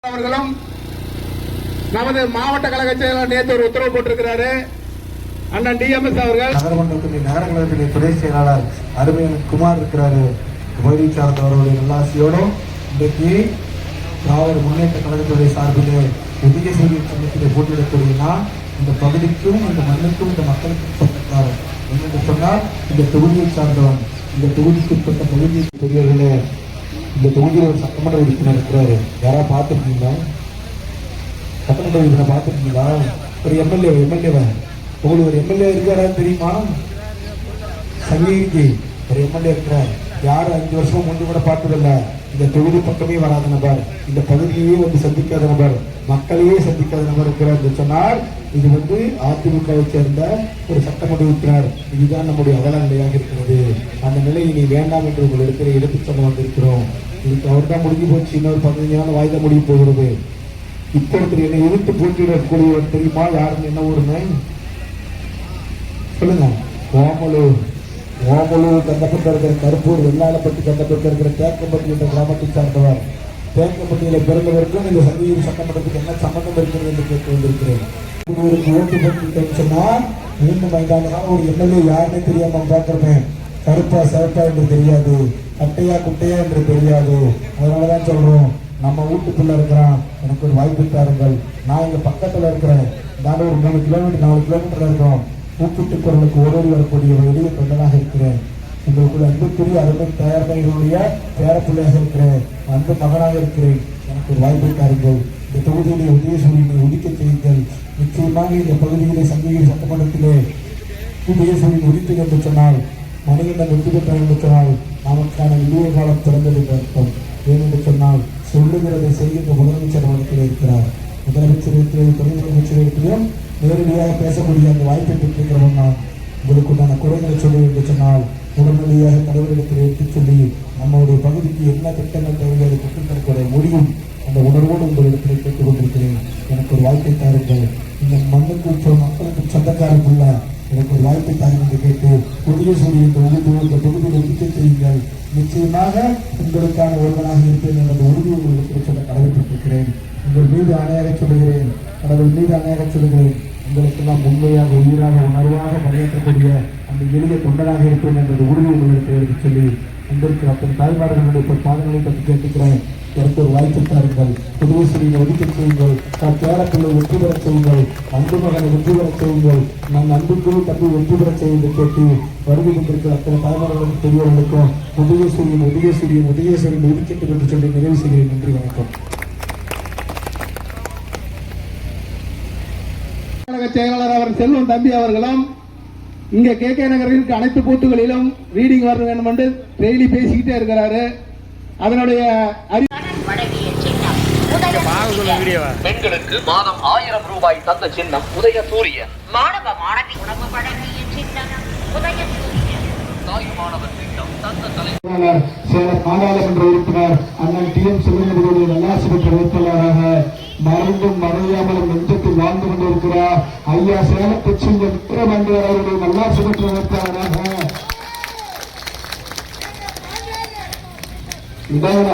அவர்களும் நமது மாவட்ட கழக செயலாளர் நேற்று ஒரு உத்தரவு போட்டிருக்கிறாரு. அண்ணன் டிஎம்எஸ் அவர்கள் நகரமன்றத்தின் நகர கழகத்தின் துணை செயலாளர் அருமையான குமார் இருக்கிறாரு. பகுதி சார்ந்தவர்களுடைய நல்லாசியோடும் இன்றைக்கு திராவிட முன்னேற்ற கழகத்துடைய சார்பிலே புதிய சூரிய சங்கத்திலே போட்டியிடக்கூடியனா இந்த பகுதிக்கும் இந்த மண்ணுக்கும் இந்த மக்களுக்கும் சொந்தக்காரன் என்னென்று சொன்னால் இந்த தொகுதியை சார்ந்தவன். இந்த தொகுதிக்கு உட்பட்ட பகுதியை பெரியவர்களே, இந்த தொகுதியில் ஒரு சட்டமன்ற உறுப்பினர் இருக்கிறாரு. யாராவது பார்த்துருக்கீங்களா? சட்டமன்ற உறுப்பினர் பார்த்துருக்கீங்களா? ஒரு எம்எல்ஏவா உங்களுக்கு ஒரு எம்எல்ஏ இருக்கிறாரு தெரியுமா? சங்ககிரிக்கு ஒரு எம்எல்ஏ இருக்கிறார். யாரும் 5 வருஷம் முன்பு கூட பார்த்ததில்ல. இந்த தொகுதி பக்கமே வராத நபர், இந்த பகுதியே வந்து சந்திக்காத நபர், மக்களையே சந்திக்காத நபர் இருக்கிறார் என்று சொன்னால் இது அதிமுகவை சேர்ந்த ஒரு சட்டமன்ற உறுப்பினர். இதுதான் நம்முடைய அவல நிலையாக இருக்கிறது. அந்த நிலையை நீ வேண்டாம் என்று உங்களிடத்தில் எடுத்துச் சொல்ல வந்திருக்கிறோம். இதுக்கு அவர் தான் முடிஞ்சு போச்சு. இன்னொரு 15 வாய்தா முடிய போகிறது. இப்பொழுது என்னை எதிர்த்து போட்டியிடக்கூடியவர் தெரியுமா? யாருன்னு என்ன ஊருன்னு சொல்லுங்க. ஓமலூர் கந்தப்பட்டு இருக்கிற கருப்பூர் வெள்ளாளப்பட்டி கந்தப்பட்டு இருக்கிற தேக்கம்பட்டி என்ற கிராமத்தை சார்ந்தவர். தேக்கம்பட்டியில பிறந்தவருக்கும் இந்த சங்ககிரி சட்டமன்றத்துக்கு என்ன சம்பந்தம் இருக்கிறது என்று கேட்டு வந்திருக்கிறேன். ஓட்டு போட்டு சொன்னா மீண்டும் 5 ஒரு எம்எல்ஏ யாருன்னு தெரியாம பார்க்கிறேன். கருப்பா சிவப்பா என்று தெரியாது, கட்டையா குட்டையா என்று தெரியாது. அதனாலதான் சொல்றோம், நம்ம வீட்டுக்குள்ள இருக்கிறான், எனக்கு ஒரு வாய்ப்பு தாருங்கள். நான் இங்க பக்கத்துல இருக்கிறேன். நான் ஒரு 3 கிலோமீட்டர் 4 கிலோமீட்டர் இருக்கிறோம். கூப்பிட்டு குரலுக்கு ஓடோடி வரக்கூடிய ஒரு எளிய தொண்டனாக இருக்கிறேன். உங்களுக்குள்ள அன்புக்குரிய அருமை தயாரிகளுடைய பேரப்பிள்ளையாக இருக்கிறேன். அன்பு மகனாக இருக்கிறேன். எனக்கு ஒரு வாய்ப்பை தாருங்கள். இந்த தொகுதியிலே உதயசூரியனை உதிக்க செய்யுங்கள். நிச்சயமாக இந்த பகுதியிலே சங்ககிரி சட்டமன்றத்திலே உதயசூரியன் உதித்தது என்று சொன்னால், மனிதன் வெற்றி பெற்றார் என்று சொன்னால் நமக்கான இளைய காலம் திறந்தது என்று அர்த்தம். ஏனென்று சொன்னால் சொல்லுகிறதை செய்கின்ற முதலமைச்சர் இடத்திலே இருக்கிறார். முதலமைச்சர் இருக்கிறது, துணை முதலமைச்சர் இருக்கிறோம். நேரடியாக பேசக்கூடிய அந்த வாய்ப்பை பெற்றிருக்கிறவன் நான். உங்களுக்குண்டான குறைகளை சொல்லி என்று சொன்னால் உடனடியாக கடவுளிடத்தில் எடுத்துச் சொல்லி நம்முடைய பகுதிக்கு என்ன திட்டங்கள் தேவையோ அதை பெற்றுத்தரக்கூடிய முடியும் அந்த உணர்வோடு உங்களிடத்தில் கேட்டுக் கொண்டிருக்கிறேன். எனக்கு ஒரு வாய்ப்பை தாருங்கள். இந்த மண்ணுக்கு மக்களுக்கு சொந்தக்காரக்குள்ள எனக்கு ஒரு வாய்ப்பை தாருங்கள் என்று கேட்டு புதிய சூரிய இந்த தொகுதியில் உறுதி செய்யுங்கள். நிச்சயமாக உங்களுக்கான ஒருவனாக இருப்பேன் என்ற உறுதி உங்களுக்கு சொல்ல கடமைப்பட்டிருக்கிறேன். உங்கள் மீது ஆணையாக சொல்லுகிறேன், கடவுள் மீது ஆணையாக சொல்லுகிறேன். உங்களுக்கெல்லாம் உண்மையாக உயிராக உணர்வாக பணியாற்றக்கூடிய அந்த எளிய தொண்டராக இருப்பேன் என்ற உறுதி உங்களுக்கு எடுத்து சொல்லி உங்களுக்கு அத்தனை தாய்மார்களுடைய பாதங்களை பற்றி கேட்டுக்கிறேன். எனக்கு ஒரு வாய்ப்பு தாருங்கள். புதிய சூரியனை ஒதுக்கி செய்யுங்கள். பேரப்பிள்ளை வெற்றி பெற செய்யுங்கள். அன்பு மகனை வெற்றி பெற செய்யுங்கள். நான் அன்புக்குரிய தம்பி வெற்றி பெற செய்து கேட்டு வருகை கொண்டிருக்கிற அத்தனை தாய்மார்களுக்கும் பெரியவர்களுக்கும் உதய சூரியன் ஒதுக்கிட்டு என்று சொல்லி நிறைவு செய்கிறேன். நன்றி, வணக்கம். செயலாளர் அவர் செல்வம் தம்பி அவர்களும் இங்க கே நகரிற்கு அனைத்து பூத்துகளிலும் ரீடிங் வர வேண்டும் என்று டெய்லி பேசிக்கிட்டே இருக்கிறாரு. அதனுடைய பெண்களுக்கு மாதம் 1000 ரூபாய் தந்த சின்னம் உதய சூரியன். மாணவ மாணவி உணவு வழங்கிய சின்னம் உதய சூரியன். தாய் மாணவர் திட்டம் தந்த தலைவர் சேலம் நாடாளுமன்ற உறுப்பினர் அண்ணன் டிஎம் செல்வனுடைய நல்லாசி பெற்ற வேட்பாளராக மறைந்தும் மறையாமலும் நெஞ்சத்தில் வாழ்ந்து கொண்டிருக்கிறார் ஐயா சேலத்தை சென்ற விக்ரமண்டர் அவருடைய நல்லாசி பெற்ற வேட்பாளராக